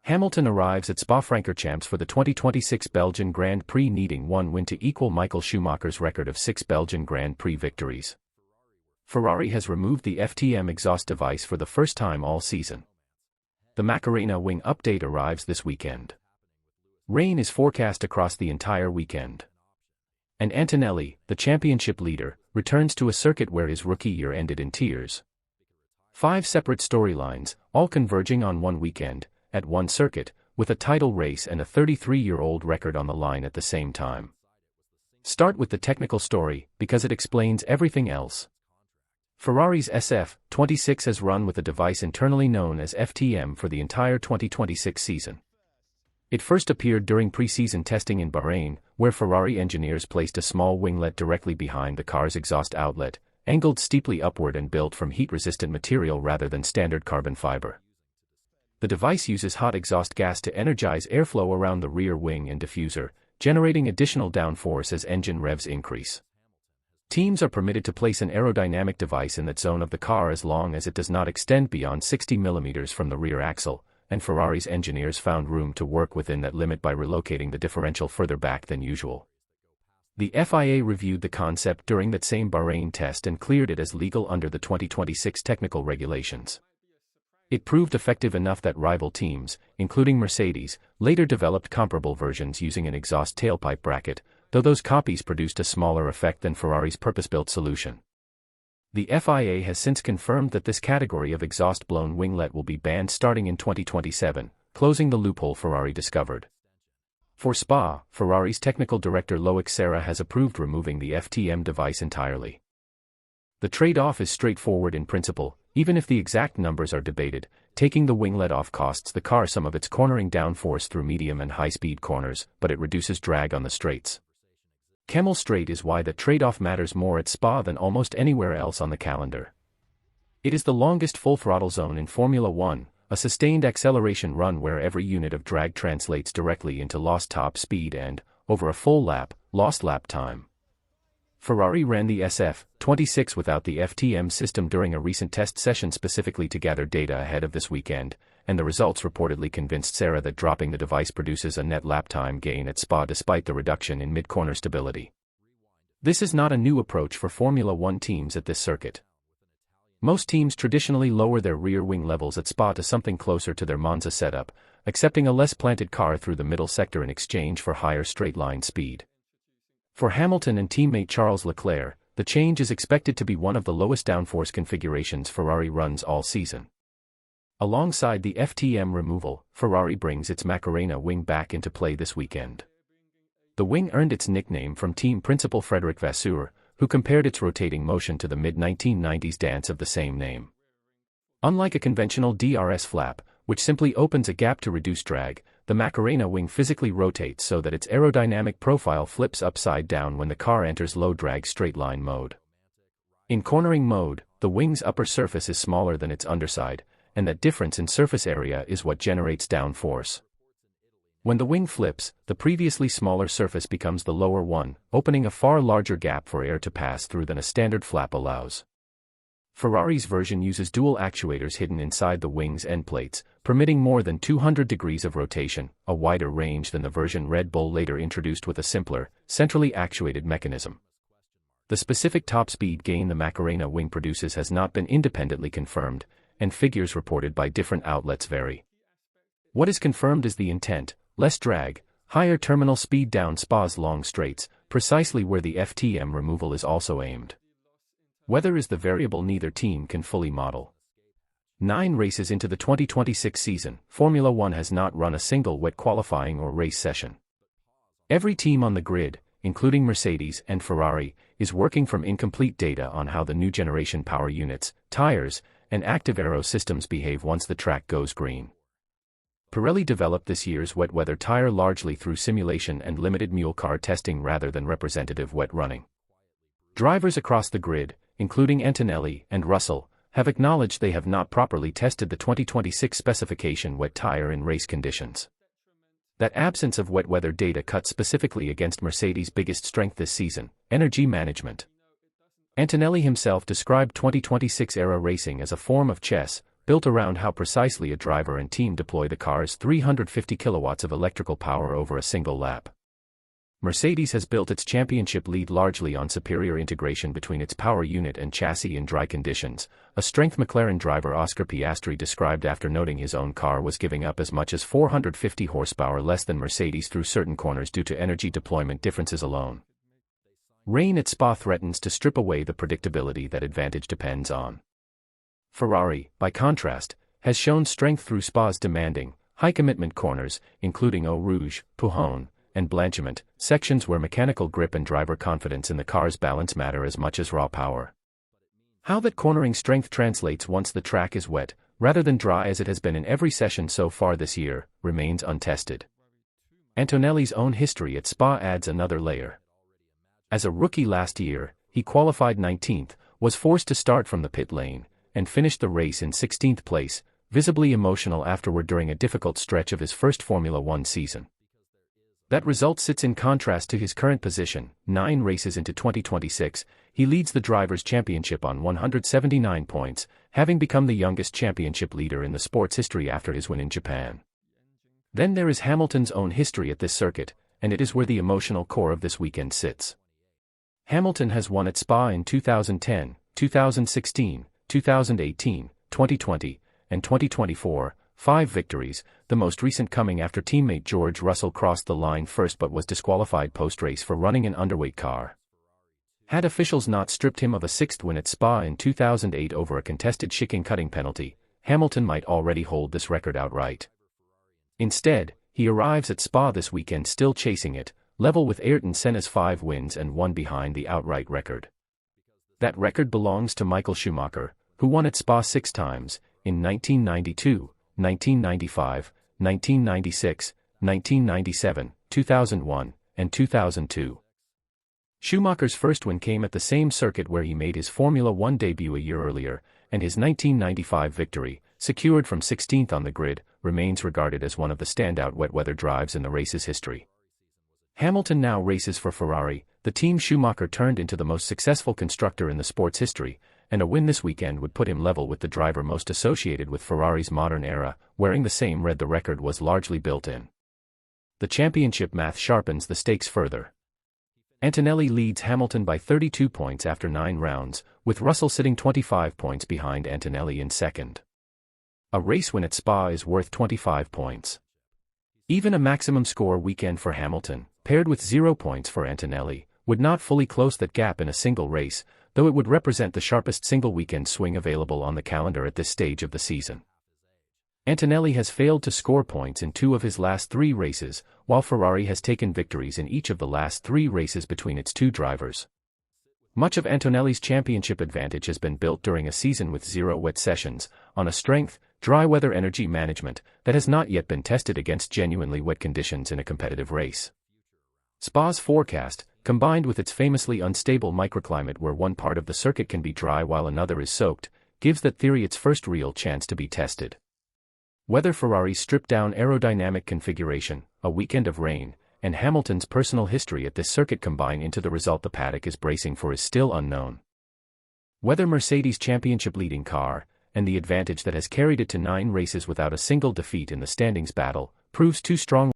Hamilton arrives at Spa-Francorchamps for the 2026 Belgian Grand Prix, needing one win to equal Michael Schumacher's record of 6 Belgian Grand Prix victories. Ferrari has removed the FTM exhaust device for the first time all season. The Macarena wing update arrives this weekend. Rain is forecast across the entire weekend. And Antonelli, the championship leader, returns to a circuit where his rookie year ended in tears. 5 separate storylines, all converging on one weekend, at one circuit, with a title race and a 33-year-old record on the line at the same time. Start with the technical story, because it explains everything else. Ferrari's SF26 has run with a device internally known as FTM for the entire 2026 season. It first appeared during pre-season testing in Bahrain, where Ferrari engineers placed a small winglet directly behind the car's exhaust outlet, angled steeply upward and built from heat-resistant material rather than standard carbon fiber. The device uses hot exhaust gas to energize airflow around the rear wing and diffuser, generating additional downforce as engine revs increase. Teams are permitted to place an aerodynamic device in that zone of the car as long as it does not extend beyond 60 mm from the rear axle, and Ferrari's engineers found room to work within that limit by relocating the differential further back than usual. The FIA reviewed the concept during that same Bahrain test and cleared it as legal under the 2026 technical regulations. It proved effective enough that rival teams, including Mercedes, later developed comparable versions using an exhaust tailpipe bracket, though those copies produced a smaller effect than Ferrari's purpose-built solution. The FIA has since confirmed that this category of exhaust-blown winglet will be banned starting in 2027, closing the loophole Ferrari discovered. For Spa, Ferrari's technical director Loic Serra has approved removing the FTM device entirely. The trade-off is straightforward in principle, even if the exact numbers are debated. Taking the winglet off costs the car some of its cornering downforce through medium and high-speed corners, but it reduces drag on the straights. Kemmel Straight is why the trade-off matters more at Spa than almost anywhere else on the calendar. It is the longest full-throttle zone in Formula One, a sustained acceleration run where every unit of drag translates directly into lost top speed and, over a full lap, lost lap time. Ferrari ran the SF26 without the FTM system during a recent test session specifically to gather data ahead of this weekend, and the results reportedly convinced Serra that dropping the device produces a net lap time gain at Spa despite the reduction in mid-corner stability. This is not a new approach for Formula One teams at this circuit. Most teams traditionally lower their rear wing levels at Spa to something closer to their Monza setup, accepting a less planted car through the middle sector in exchange for higher straight-line speed. For Hamilton and teammate Charles Leclerc, the change is expected to be one of the lowest downforce configurations Ferrari runs all season. Alongside the FTM removal, Ferrari brings its Macarena wing back into play this weekend. The wing earned its nickname from team principal Frédéric Vasseur, who compared its rotating motion to the mid-1990s dance of the same name. Unlike a conventional DRS flap, which simply opens a gap to reduce drag, the Macarena wing physically rotates so that its aerodynamic profile flips upside down when the car enters low-drag straight-line mode. In cornering mode, the wing's upper surface is smaller than its underside, and that difference in surface area is what generates downforce. When the wing flips, the previously smaller surface becomes the lower one, opening a far larger gap for air to pass through than a standard flap allows. Ferrari's version uses dual actuators hidden inside the wing's end plates, permitting more than 200 degrees of rotation, a wider range than the version Red Bull later introduced with a simpler, centrally actuated mechanism. The specific top speed gain the Macarena wing produces has not been independently confirmed, and figures reported by different outlets vary. What is confirmed is the intent: less drag, higher terminal speed down Spa's long straights, precisely where the FTM removal is also aimed. Weather is the variable neither team can fully model. 9 races into the 2026 season, Formula One has not run a single wet qualifying or race session. Every team on the grid, including Mercedes and Ferrari, is working from incomplete data on how the new generation power units, tires, and active aero systems behave once the track goes green. Pirelli developed this year's wet weather tire largely through simulation and limited mule car testing rather than representative wet running. Drivers across the grid, including Antonelli and Russell, have acknowledged they have not properly tested the 2026 specification wet tire in race conditions. That absence of wet weather data cuts specifically against Mercedes' biggest strength this season: energy management. Antonelli himself described 2026 era racing as a form of chess, built around how precisely a driver and team deploy the car's 350 kilowatts of electrical power over a single lap. Mercedes has built its championship lead largely on superior integration between its power unit and chassis in dry conditions, a strength McLaren driver Oscar Piastri described after noting his own car was giving up as much as 450 horsepower less than Mercedes through certain corners due to energy deployment differences alone. Rain at Spa threatens to strip away the predictability that advantage depends on. Ferrari, by contrast, has shown strength through Spa's demanding, high-commitment corners, including Eau Rouge, Pujon, and Blanchiment, sections where mechanical grip and driver confidence in the car's balance matter as much as raw power. How that cornering strength translates once the track is wet, rather than dry as it has been in every session so far this year, remains untested. Antonelli's own history at Spa adds another layer. As a rookie last year, he qualified 19th, was forced to start from the pit lane, and finished the race in 16th place, visibly emotional afterward during a difficult stretch of his first Formula One season. That result sits in contrast to his current position. 9 races into 2026, he leads the Drivers' Championship on 179 points, having become the youngest championship leader in the sport's history after his win in Japan. Then there is Hamilton's own history at this circuit, and it is where the emotional core of this weekend sits. Hamilton has won at Spa in 2010, 2016, 2018, 2020, and 2024, 5 victories, the most recent coming after teammate George Russell crossed the line first but was disqualified post-race for running an underweight car. Had officials not stripped him of a 6th win at Spa in 2008 over a contested chicane-cutting penalty, Hamilton might already hold this record outright. Instead, he arrives at Spa this weekend still chasing it, level with Ayrton Senna's 5 wins and 1 behind the outright record. That record belongs to Michael Schumacher, who won at Spa 6 times, in 1992, 1995, 1996, 1997, 2001, and 2002. Schumacher's first win came at the same circuit where he made his Formula One debut a year earlier, and his 1995 victory, secured from 16th on the grid, remains regarded as one of the standout wet-weather drives in the race's history. Hamilton now races for Ferrari, the team Schumacher turned into the most successful constructor in the sport's history, and a win this weekend would put him level with the driver most associated with Ferrari's modern era, wearing the same red the record was largely built in. The championship math sharpens the stakes further. Antonelli leads Hamilton by 32 points after 9 rounds, with Russell sitting 25 points behind Antonelli in second. A race win at Spa is worth 25 points. Even a maximum score weekend for Hamilton, paired with 0 points for Antonelli, would not fully close that gap in a single race, though it would represent the sharpest single weekend swing available on the calendar at this stage of the season. Antonelli has failed to score points in 2 of his last 3 races, while Ferrari has taken victories in each of the last 3 races between its 2 drivers. Much of Antonelli's championship advantage has been built during a season with 0 wet sessions, on a strength, dry weather energy management that has not yet been tested against genuinely wet conditions in a competitive race. Spa's forecast, combined with its famously unstable microclimate where one part of the circuit can be dry while another is soaked, gives that theory its first real chance to be tested. Whether Ferrari's stripped-down aerodynamic configuration, a weekend of rain, and Hamilton's personal history at this circuit combine into the result the paddock is bracing for is still unknown. Whether Mercedes' championship-leading car, and the advantage that has carried it to 9 races without a single defeat in the standings battle, proves too strong